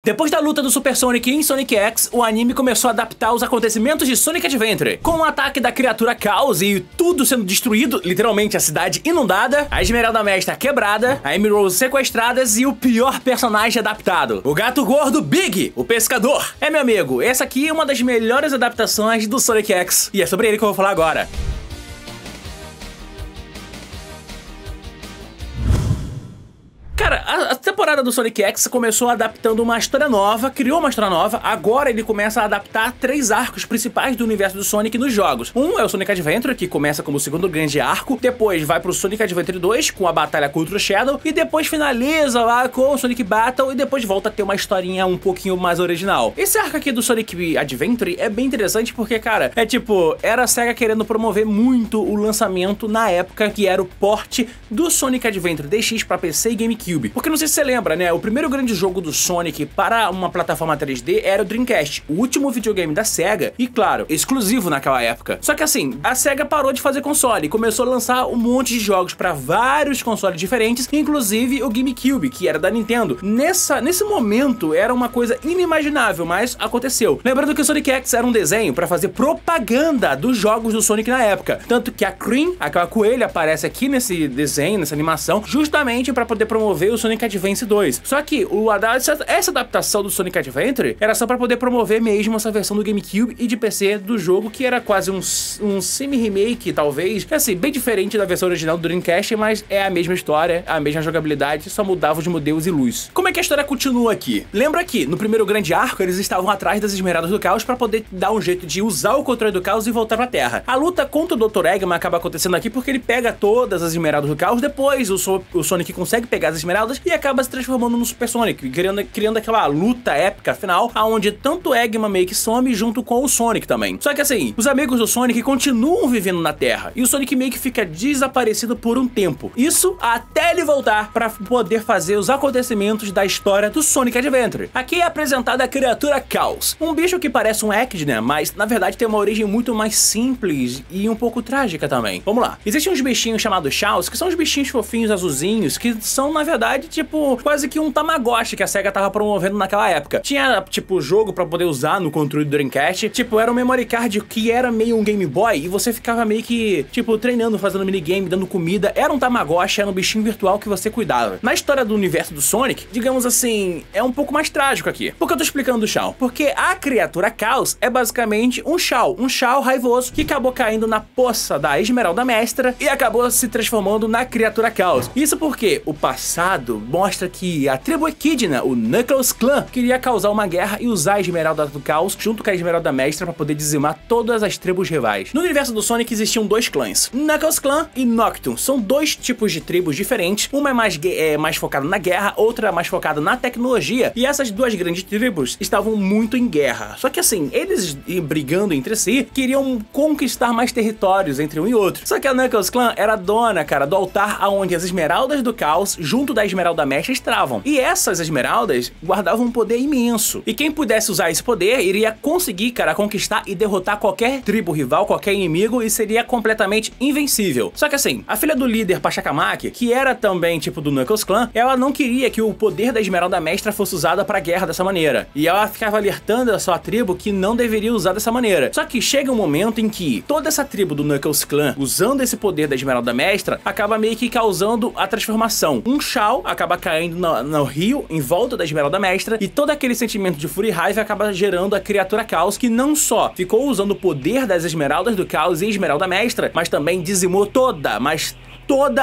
Depois da luta do Super Sonic em Sonic X, o anime começou a adaptar os acontecimentos de Sonic Adventure, com o ataque da criatura Caos e tudo sendo destruído, literalmente a cidade inundada, a Esmeralda Mestra quebrada, a Emerald sequestradas e o pior personagem adaptado, o gato gordo Big, o pescador. Meu amigo, essa aqui é uma das melhores adaptações do Sonic X, e é sobre ele que eu vou falar agora. Cara, a temporada do Sonic X começou adaptando uma história nova, criou uma história nova, agora ele começa a adaptar 3 arcos principais do universo do Sonic nos jogos. Um é o Sonic Adventure, que começa como o segundo grande arco, depois vai pro Sonic Adventure 2, com a batalha contra o Shadow, e depois finaliza lá com o Sonic Battle, e depois volta a ter uma historinha um pouquinho mais original. Esse arco aqui do Sonic Adventure é bem interessante porque, cara, era a SEGA querendo promover muito o lançamento na época que era o port do Sonic Adventure DX pra PC e GameCube. Porque não sei se você lembra, né? O primeiro grande jogo do Sonic para uma plataforma 3D era o Dreamcast, o último videogame da SEGA e, claro, exclusivo naquela época. Só que assim, a SEGA parou de fazer console e começou a lançar um monte de jogos para vários consoles diferentes, inclusive o GameCube, que era da Nintendo. Nesse momento era uma coisa inimaginável, mas aconteceu. Lembrando que o Sonic X era um desenho para fazer propaganda dos jogos do Sonic na época. Tanto que a Cream, aquela coelha, aparece aqui nesse desenho, nessa animação, justamente para poder promover o Sonic Advance 2. Só que essa adaptação do Sonic Adventure era só pra poder promover mesmo essa versão do GameCube e de PC do jogo, que era quase um semi-remake, talvez. Assim, bem diferente da versão original do Dreamcast, mas é a mesma história, a mesma jogabilidade, só mudava os modelos e luz. Como é que a história continua aqui? Lembra que no primeiro grande arco eles estavam atrás das Esmeraldas do Caos pra poder dar um jeito de usar o controle do Caos e voltar pra Terra. A luta contra o Dr. Eggman acaba acontecendo aqui porque ele pega todas as Esmeraldas do Caos, depois o Sonic consegue pegar as Esmeraldas e acaba se transformando no Super Sonic, criando aquela luta épica final, aonde tanto Eggman meio que some junto com o Sonic também. Só que assim, os amigos do Sonic continuam vivendo na Terra, e o Sonic meio que fica desaparecido por um tempo. Isso até ele voltar pra poder fazer os acontecimentos da história do Sonic Adventure. Aqui é apresentada a criatura Caos, um bicho que parece um Echidna, mas na verdade tem uma origem muito mais simples e um pouco trágica também. Vamos lá. Existem uns bichinhos chamados Chaos, que são os bichinhos fofinhos azulzinhos, que são na verdade tipo quase que um Tamagotchi que a SEGA tava promovendo naquela época. Tinha tipo jogo pra poder usar no controle do Dreamcast, tipo era um memory card que era meio um Game Boy e você ficava meio que tipo treinando, fazendo minigame, dando comida. Era um Tamagotchi, era um bichinho virtual que você cuidava. Na história do universo do Sonic, digamos assim, é um pouco mais trágico aqui. Por que eu tô explicando o Shao? Porque a criatura Caos é basicamente um Shao raivoso que acabou caindo na poça da Esmeralda Mestra e acabou se transformando na criatura Caos. Isso porque o passado mostra que a tribo Echidna, o Knuckles Clan, queria causar uma guerra e usar a Esmeralda do Caos junto com a Esmeralda Mestra para poder dizimar todas as tribos rivais. No universo do Sonic existiam 2 clãs, Knuckles Clan e Noctum. São 2 tipos de tribos diferentes, uma é mais focada na guerra, outra é mais focada na tecnologia, e essas 2 grandes tribos estavam muito em guerra. Só que assim, eles brigando entre si, queriam conquistar mais territórios entre um e outro. Só que a Knuckles Clan era dona, cara, do altar aonde as Esmeraldas do Caos, junto da Esmeralda Mestra, estavam. E essas esmeraldas guardavam um poder imenso. E quem pudesse usar esse poder iria conseguir, cara, conquistar e derrotar qualquer tribo rival, qualquer inimigo, e seria completamente invencível. Só que assim, a filha do líder Pachacamac, que era também tipo do Knuckles Clan, ela não queria que o poder da Esmeralda Mestra fosse usado pra guerra dessa maneira. E ela ficava alertando a sua tribo que não deveria usar dessa maneira. Só que chega um momento em que toda essa tribo do Knuckles Clan, usando esse poder da Esmeralda Mestra, acaba meio que causando a transformação. Um Shao acaba caindo no rio em volta da Esmeralda Mestra, e todo aquele sentimento de fúria e raiva acaba gerando a criatura Caos, que não só ficou usando o poder das Esmeraldas do Caos e Esmeralda Mestra, mas também dizimou toda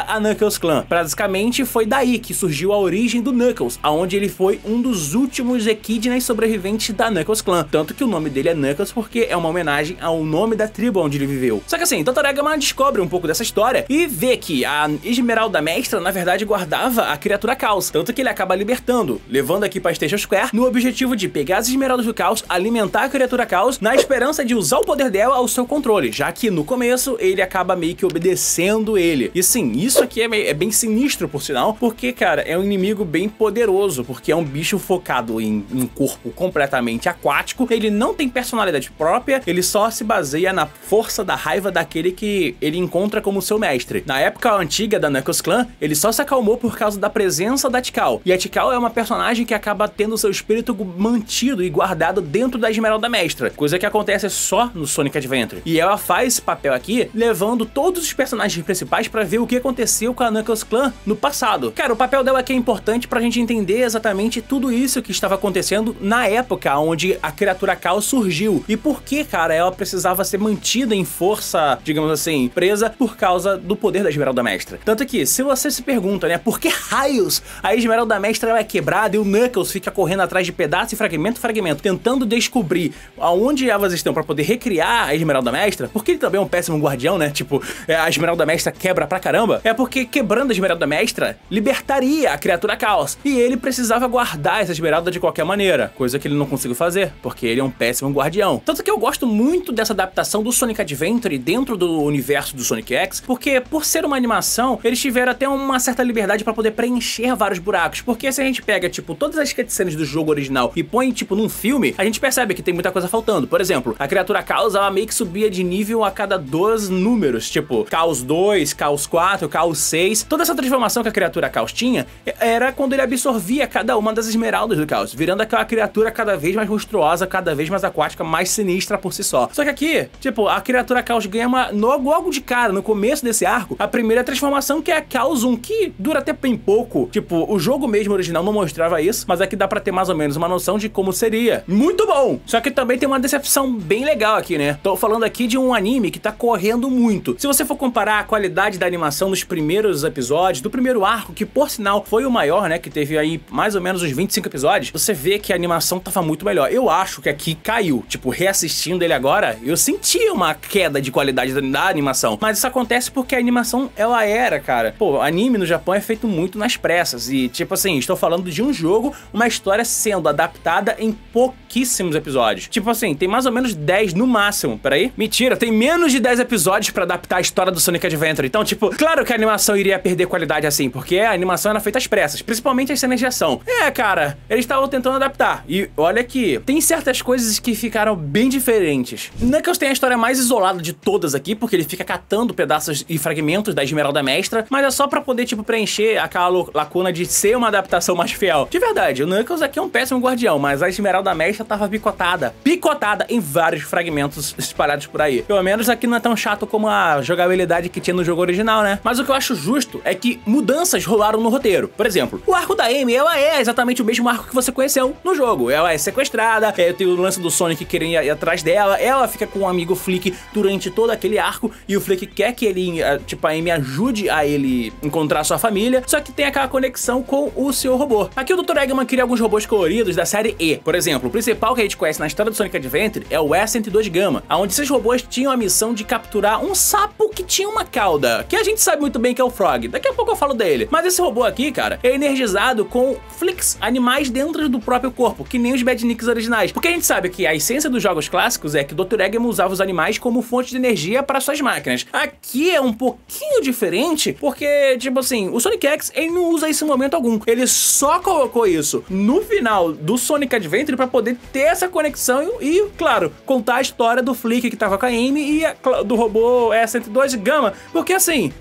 a Knuckles Clan. Basicamente foi daí que surgiu a origem do Knuckles, aonde ele foi um dos últimos Echidnas sobreviventes da Knuckles Clan. Tanto que o nome dele é Knuckles porque é uma homenagem ao nome da tribo onde ele viveu. Só que assim, Dr. Eggman descobre um pouco dessa história e vê que a Esmeralda Mestra na verdade guardava a criatura Caos, tanto que ele acaba libertando, levando aqui pra Station Square no objetivo de pegar as Esmeraldas do Caos, alimentar a criatura Caos na esperança de usar o poder dela ao seu controle, já que no começo ele acaba meio que obedecendo ele. E assim, isso aqui é bem sinistro, por sinal, porque, cara, é um inimigo bem poderoso, porque é um bicho focado em um corpo completamente aquático, ele não tem personalidade própria, ele só se baseia na força da raiva daquele que ele encontra como seu mestre. Na época antiga da Knuckles Clan, ele só se acalmou por causa da presença da Tikal, e a Tikal é uma personagem que acaba tendo seu espírito mantido e guardado dentro da Esmeralda Mestra, coisa que acontece só no Sonic Adventure. E ela faz esse papel aqui, levando todos os personagens principais pra ver o que aconteceu com a Knuckles Clan no passado. Cara, o papel dela aqui é importante pra gente entender exatamente tudo isso que estava acontecendo na época onde a criatura Kaos surgiu, e por que, cara, ela precisava ser mantida em força, digamos assim, presa por causa do poder da Esmeralda Mestra. Tanto que, se você se pergunta, né, por que raios a Esmeralda Mestra é quebrada e o Knuckles fica correndo atrás de pedaço e fragmento, tentando descobrir aonde elas estão pra poder recriar a Esmeralda Mestra, porque ele também é um péssimo guardião, né, tipo, a Esmeralda Mestra quebra pra caramba, é porque quebrando a Esmeralda Mestra libertaria a criatura Kaos, e ele precisava guardar essa Esmeralda de qualquer maneira, coisa que ele não conseguiu fazer, porque ele é um péssimo guardião. Tanto que eu gosto muito dessa adaptação do Sonic Adventure dentro do universo do Sonic X, porque por ser uma animação, eles tiveram até uma certa liberdade pra poder preencher vários buracos, porque se a gente pega, tipo, todas as cutscenes do jogo original e põe, tipo, num filme, a gente percebe que tem muita coisa faltando. Por exemplo, a criatura Kaos, ela meio que subia de nível a cada 2 números, tipo, Kaos 2, Kaos 4, Kaos 6. Toda essa transformação que a criatura Kaos tinha era quando ele absorvia cada uma das esmeraldas do Kaos, virando aquela criatura cada vez mais monstruosa, cada vez mais aquática, mais sinistra por si só. Só que aqui, tipo, a criatura Kaos ganha logo de cara, no começo desse arco, a primeira transformação, que é a Kaos 1, que dura até bem pouco. Tipo, o jogo mesmo original não mostrava isso, mas aqui dá pra ter mais ou menos uma noção de como seria. Muito bom! Só que também tem uma decepção bem legal aqui, né? Tô falando aqui de um anime que tá correndo muito. Se você for comparar a qualidade da animação dos primeiros episódios, do primeiro arco, que por sinal foi o maior, né, que teve aí mais ou menos uns 25 episódios, você vê que a animação tava muito melhor. Eu acho que aqui caiu. Tipo, reassistindo ele agora, eu senti uma queda de qualidade da animação. Mas isso acontece porque a animação, ela era, cara... Pô, anime no Japão é feito muito nas pressas. E, tipo assim, estou falando de um jogo, uma história sendo adaptada em pouquíssimos episódios. Tipo assim, tem mais ou menos 10 no máximo. Peraí. Mentira, tem menos de 10 episódios pra adaptar a história do Sonic Adventure. Então, tipo, claro que a animação iria perder qualidade assim, porque a animação era feita às pressas, principalmente as cenas de ação. É, cara, eles estavam tentando adaptar. E olha que tem certas coisas que ficaram bem diferentes. Knuckles tem a história mais isolada de todas aqui, porque ele fica catando pedaços e fragmentos da Esmeralda Mestra, mas é só pra poder, tipo, preencher aquela lacuna de ser uma adaptação mais fiel. De verdade, o Knuckles aqui é um péssimo guardião, mas a Esmeralda Mestra tava picotada em vários fragmentos espalhados por aí. Pelo menos aqui não é tão chato como a jogabilidade que tinha no jogo original, né? Mas o que eu acho justo é que mudanças rolaram no roteiro. Por exemplo, o arco da Amy, ela é exatamente o mesmo arco que você conheceu no jogo. Ela é sequestrada, tem o lance do Sonic querendo ir atrás dela, ela fica com o amigo Flick durante todo aquele arco, e o Flick quer que ele, tipo, a Amy ajude a ele encontrar sua família, só que tem aquela conexão com o seu robô. Aqui o Dr. Eggman cria alguns robôs coloridos da série E. Por exemplo, o principal que a gente conhece na história do Sonic Adventure é o E102 Gamma, onde esses robôs tinham a missão de capturar um sapo que tinha uma cauda, que a gente sabe muito bem que é o Frog. Daqui a pouco eu falo dele. Mas esse robô aqui, cara, é energizado com Flicks, animais dentro do próprio corpo, que nem os Badniks originais. Porque a gente sabe que a essência dos jogos clássicos é que o Dr. Eggman usava os animais como fonte de energia para suas máquinas. Aqui é um pouquinho diferente, porque, tipo assim, o Sonic X, ele não usa isso em momento algum. Ele só colocou isso no final do Sonic Adventure pra poder ter essa conexão e, claro, contar a história do Flick que tava com a Amy e do robô E102 Gamma. Porque, assim...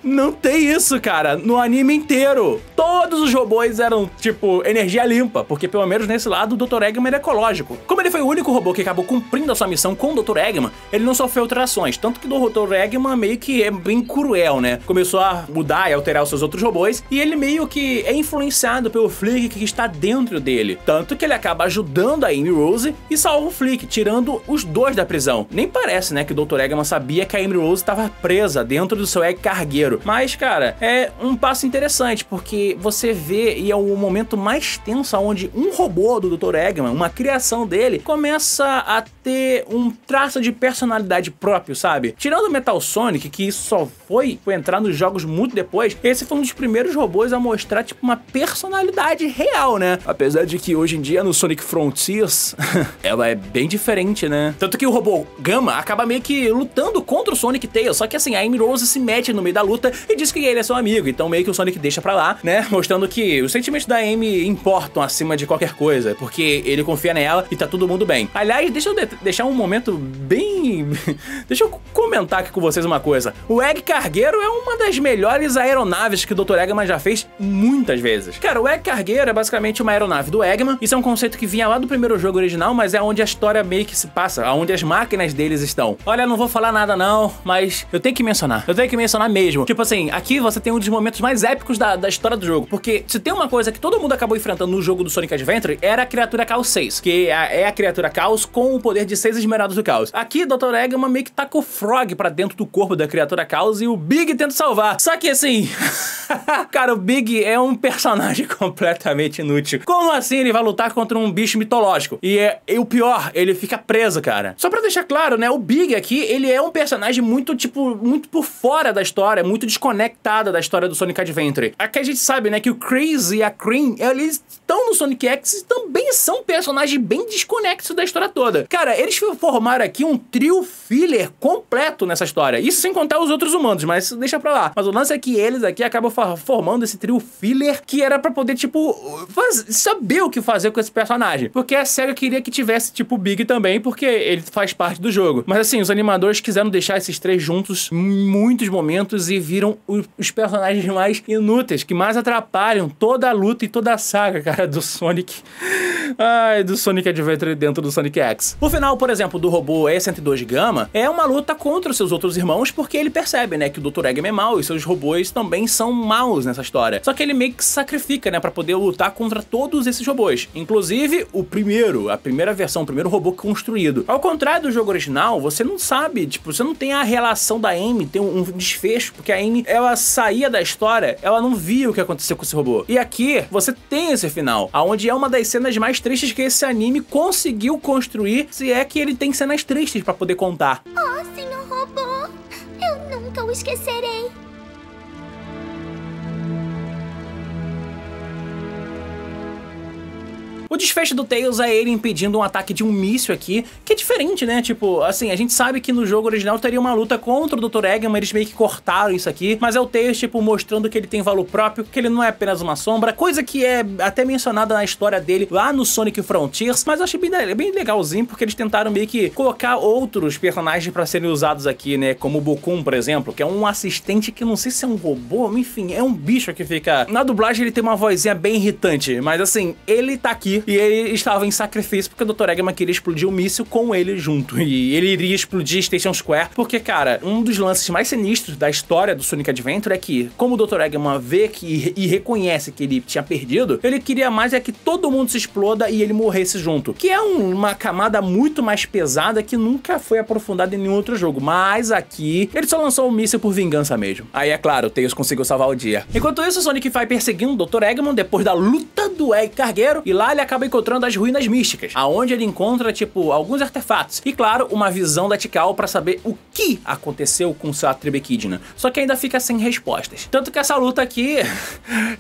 não tem isso, cara, no anime inteiro. Todos os robôs eram, tipo, energia limpa, porque pelo menos nesse lado o Dr. Eggman era ecológico. Como ele foi o único robô que acabou cumprindo a sua missão com o Dr. Eggman, ele não sofreu alterações, tanto que o Dr. Eggman meio que é bem cruel, né? Começou a mudar e alterar os seus outros robôs, e ele meio que é influenciado pelo Flick que está dentro dele. Tanto que ele acaba ajudando a Amy Rose e salva o Flick, tirando os dois da prisão. Nem parece, né, que o Dr. Eggman sabia que a Amy Rose estava presa dentro do seu egg cargueiro. Mas, cara, é um passo interessante, porque você vê, e é o momento mais tenso onde um robô do Dr. Eggman, uma criação dele, começa a ter um traço de personalidade próprio, sabe? Tirando o Metal Sonic, que isso só foi entrar nos jogos muito depois, esse foi um dos primeiros robôs a mostrar, tipo, uma personalidade real, né? Apesar de que hoje em dia no Sonic Frontiers ela é bem diferente, né? Tanto que o robô Gamma acaba meio que lutando contra o Sonic Tails, só que assim, a Amy Rose se mete no meio da luta luta e diz que ele é seu amigo. Então meio que o Sonic deixa pra lá, né? Mostrando que os sentimentos da Amy importam acima de qualquer coisa, porque ele confia nela e tá todo mundo bem. Aliás, deixa eu deixar um momento bem... deixa eu comentar aqui com vocês uma coisa. O Egg Cargueiro é uma das melhores aeronaves que o Dr. Eggman já fez muitas vezes. Cara, o Egg Cargueiro é basicamente uma aeronave do Eggman. Isso é um conceito que vinha lá do primeiro jogo original, mas é onde a história meio que se passa, onde as máquinas deles estão. Olha, não vou falar nada não, mas eu tenho que mencionar. Eu tenho que mencionar mesmo. Tipo assim, aqui você tem um dos momentos mais épicos da história do jogo, porque se tem uma coisa que todo mundo acabou enfrentando no jogo do Sonic Adventure, era a criatura Caos 6, que é a criatura Caos com o poder de 6 esmeraldas do Caos. Aqui, Dr. Eggman meio que taca o Frog pra dentro do corpo da criatura Caos e o Big tenta salvar. Só que assim... cara, o Big é um personagem completamente inútil. Como assim ele vai lutar contra um bicho mitológico? E o pior, ele fica preso, cara. Só pra deixar claro, né, o Big aqui, ele é um personagem muito, tipo, muito por fora da história, muito desconectada da história do Sonic Adventure. Aqui a gente sabe, né, que o Chris e a Cream, eles estão no Sonic X e também são personagens bem desconexos da história toda. Cara, eles formaram aqui um trio filler completo nessa história. Isso sem contar os outros humanos, mas deixa pra lá. Mas o lance é que eles aqui acabam formando esse trio filler que era pra poder, tipo, saber o que fazer com esse personagem. Porque a SEGA queria que tivesse, tipo, o Big também, porque ele faz parte do jogo. Mas assim, os animadores quiseram deixar esses três juntos em muitos momentos e viram os personagens mais inúteis, que mais atrapalham toda a luta e toda a saga, cara, do Sonic. Ai, do Sonic Adventure dentro do Sonic X. O final, por exemplo, do robô E102 Gamma é uma luta contra os seus outros irmãos, porque ele percebe, né, que o Dr. Eggman é mau e seus robôs também são maus nessa história. Só que ele meio que se sacrifica, né, pra poder lutar contra todos esses robôs. Inclusive, a primeira versão, o primeiro robô construído. Ao contrário do jogo original, você não sabe, tipo, você não tem a relação da Amy, tem um desfecho, porque a Amy, ela saía da história, ela não via o que aconteceu com esse robô. E aqui, você tem esse final, aonde é uma das cenas mais tristes que esse anime conseguiu construir, se é que ele tem cenas tristes pra poder contar. Oh, senhor robô, eu nunca o esquecerei. O desfecho do Tails é ele impedindo um ataque de um míssil aqui, que é diferente, né? Tipo, assim, a gente sabe que no jogo original teria uma luta contra o Dr. Eggman, eles meio que cortaram isso aqui, mas é o Tails, tipo, mostrando que ele tem valor próprio, que ele não é apenas uma sombra, coisa que é até mencionada na história dele lá no Sonic Frontiers, mas eu achei bem legalzinho, porque eles tentaram meio que colocar outros personagens pra serem usados aqui, né? Como o Bokun, por exemplo, que é um assistente que não sei se é um robô, enfim, é um bicho que fica... Na dublagem ele tem uma vozinha bem irritante, mas assim, ele tá aqui e ele estava em sacrifício porque o Dr. Eggman queria explodir o míssil com ele junto. E ele iria explodir Station Square porque, cara, um dos lances mais sinistros da história do Sonic Adventure é que, como o Dr. Eggman vê e reconhece que ele tinha perdido, ele queria mais que todo mundo se exploda e ele morresse junto. Que é uma camada muito mais pesada que nunca foi aprofundada em nenhum outro jogo. Mas aqui, ele só lançou o míssil por vingança mesmo. Aí, é claro, o Tails conseguiu salvar o dia. Enquanto isso, o Sonic vai perseguindo o Dr. Eggman depois da luta do Egg Cargueiro e lá ele acaba encontrando as ruínas místicas, aonde ele encontra, tipo, alguns artefatos. E, claro, uma visão da Tikal pra saber o que aconteceu com sua tribo Echidna. Só que ainda fica sem respostas. Tanto que essa luta aqui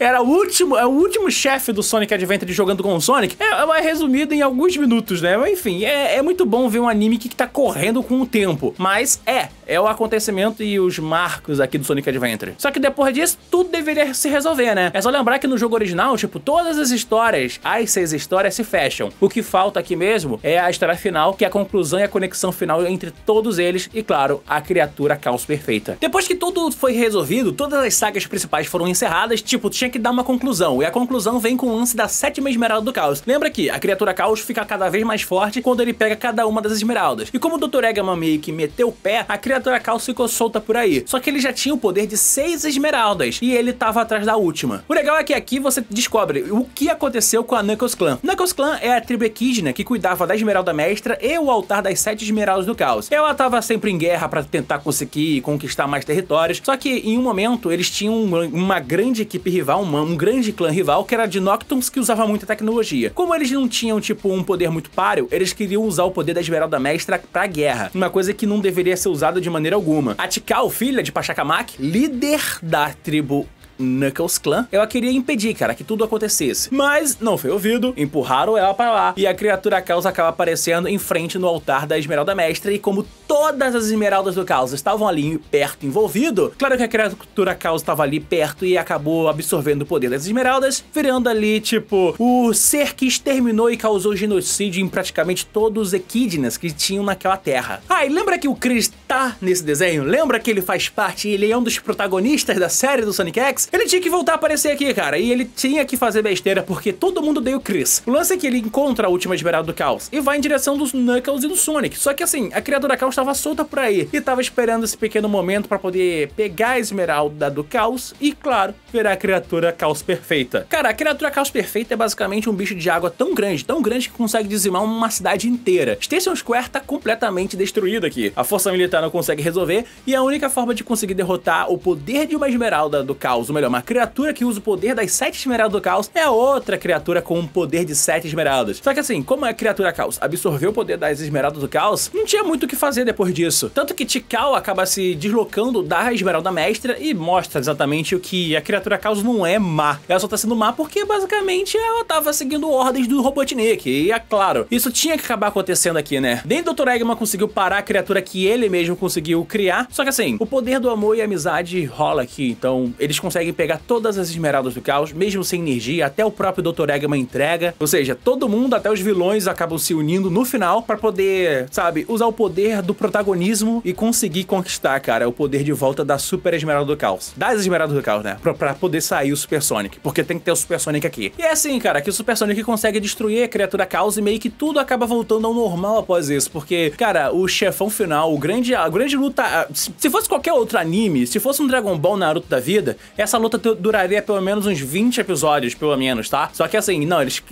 era o último chefe do Sonic Adventure jogando com o Sonic. É resumido em alguns minutos, né? Mas, enfim, é muito bom ver um anime que tá correndo com o tempo. Mas é o acontecimento e os marcos aqui do Sonic Adventure. Só que depois disso, tudo deveria se resolver, né? É só lembrar que no jogo original, tipo, todas as histórias, as 6 histórias se fecham. O que falta aqui mesmo é a história final, que é a conclusão e a conexão final entre todos eles e, claro, a criatura Caos Perfeita. Depois que tudo foi resolvido, todas as sagas principais foram encerradas, tipo, tinha que dar uma conclusão. E a conclusão vem com o lance da 7ª esmeralda do Caos. Lembra que a criatura Caos fica cada vez mais forte quando ele pega cada uma das esmeraldas. E como o Dr. Eggman meio que meteu o pé, a criatura Caos ficou solta por aí. Só que ele já tinha o poder de 6 esmeraldas e ele tava atrás da última. O legal é que aqui você descobre o que aconteceu com a Knuckles Clan. Knuckles Clan é a tribo Echidna que cuidava da Esmeralda Mestra e o altar das 7 esmeraldas do Caos. Ela tava sempre em guerra pra tentar conseguir conquistar mais territórios, só que em um momento eles tinham uma grande equipe rival, um grande clã rival, que era de Noctons, que usava muita tecnologia. Como eles não tinham, tipo, um poder muito páreo, eles queriam usar o poder da Esmeralda Mestra pra guerra, uma coisa que não deveria ser usada de maneira alguma. A Tikal, filha de Pachacamac, líder da tribo Knuckles Clan, ela queria impedir, cara, que tudo acontecesse. Mas não foi ouvido, empurraram ela pra lá e a criatura Caos acaba aparecendo em frente no altar da Esmeralda Mestra e como todas as Esmeraldas do Caos estavam ali perto envolvido, claro que a criatura Caos estava ali perto e acabou absorvendo o poder das Esmeraldas, virando ali, tipo, o ser que exterminou e causou genocídio em praticamente todos os Equidnas que tinham naquela terra. Ah, e lembra que o Chris tá nesse desenho? Lembra que ele faz parte, ele é um dos protagonistas da série do Sonic X? Ele tinha que voltar a aparecer aqui, cara, e ele tinha que fazer besteira porque todo mundo odeia o Chris. O lance é que ele encontra a última Esmeralda do Caos e vai em direção dos Knuckles e do Sonic, só que assim, a criatura Caos estava solta por aí e tava esperando esse pequeno momento pra poder pegar a Esmeralda do Caos e, claro, virar a criatura Caos perfeita. Cara, a criatura Caos perfeita é basicamente um bicho de água tão grande que consegue dizimar uma cidade inteira. Station Square tá completamente destruído aqui. A força militar não consegue resolver e a única forma de conseguir derrotar o poder de uma Esmeralda do Caos, ou melhor, uma criatura que usa o poder das 7 Esmeraldas do Caos, é a outra criatura com um poder de 7 Esmeraldas. Só que assim, como a criatura Caos absorveu o poder das Esmeraldas do Caos, não tinha muito o que fazer depois disso. Tanto que Tikal acaba se deslocando da Esmeralda Mestra e mostra exatamente o que a criatura Caos não é má. Ela só tá sendo má porque basicamente ela tava seguindo ordens do Robotnik. E é claro, isso tinha que acabar acontecendo aqui, né? Nem Dr. Eggman conseguiu parar a criatura que ele mesmo conseguiu criar. Só que assim, o poder do amor e amizade rola aqui. Então, eles conseguem pegar todas as Esmeraldas do Caos, mesmo sem energia, até o próprio Dr. Eggman entrega. Ou seja, todo mundo, até os vilões, acabam se unindo no final pra poder, sabe, usar o poder do protagonismo e conseguir conquistar, cara, o poder de volta da Super Esmeralda do Caos. Das Esmeraldas do Caos, né? Pra poder sair o Super Sonic. Porque tem que ter o Super Sonic aqui. E é assim, cara, que o Super Sonic consegue destruir a criatura Caos e meio que tudo acaba voltando ao normal após isso. Porque, cara, o chefão final, a grande luta... Se fosse qualquer outro anime, se fosse um Dragon Ball Naruto da vida, essa luta duraria pelo menos uns 20 episódios, pelo menos, tá? Só que assim, não, eles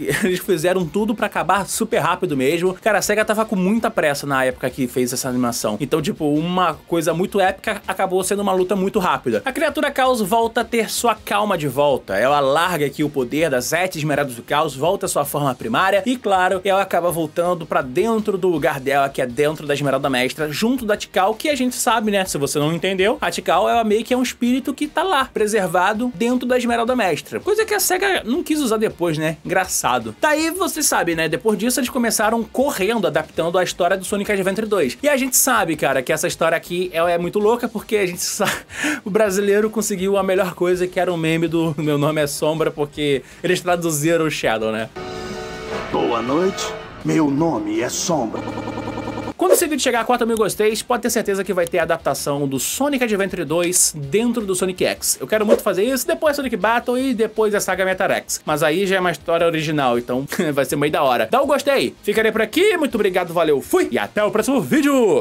fizeram tudo pra acabar super rápido mesmo. Cara, a SEGA tava com muita pressa na época que fez essa animação. Então, tipo, uma coisa muito épica acabou sendo uma luta muito rápida. A criatura Caos volta a ter sua calma de volta. Ela larga aqui o poder das 7 Esmeraldas do Caos, volta à sua forma primária e, claro, ela acaba voltando pra dentro do lugar dela, que é dentro da Esmeralda Mestra, junto da Tikal, que a gente sabe, né? Se você não entendeu, a Tikal, ela meio que é um espírito que tá lá, preservado dentro da Esmeralda Mestra. Coisa que a SEGA não quis usar depois, né? Engraçado. Daí, você sabe, né? Depois disso, eles começaram correndo, adaptando a história do Sonic Adventure 2. E a gente sabe, cara, que essa história aqui, ela é muito louca, porque a gente sabe... O brasileiro conseguiu a melhor coisa, que era um meme do Meu Nome é Sombra, porque eles traduziram o Shadow, né? Boa noite, meu nome é Sombra. Quando esse vídeo chegar a 4 mil gostei, pode ter certeza que vai ter a adaptação do Sonic Adventure 2 dentro do Sonic X. Eu quero muito fazer isso, depois Sonic Battle e depois a saga Metarex. Mas aí já é uma história original, então vai ser meio da hora. Dá um gostei, ficarei por aqui, muito obrigado, valeu, fui e até o próximo vídeo!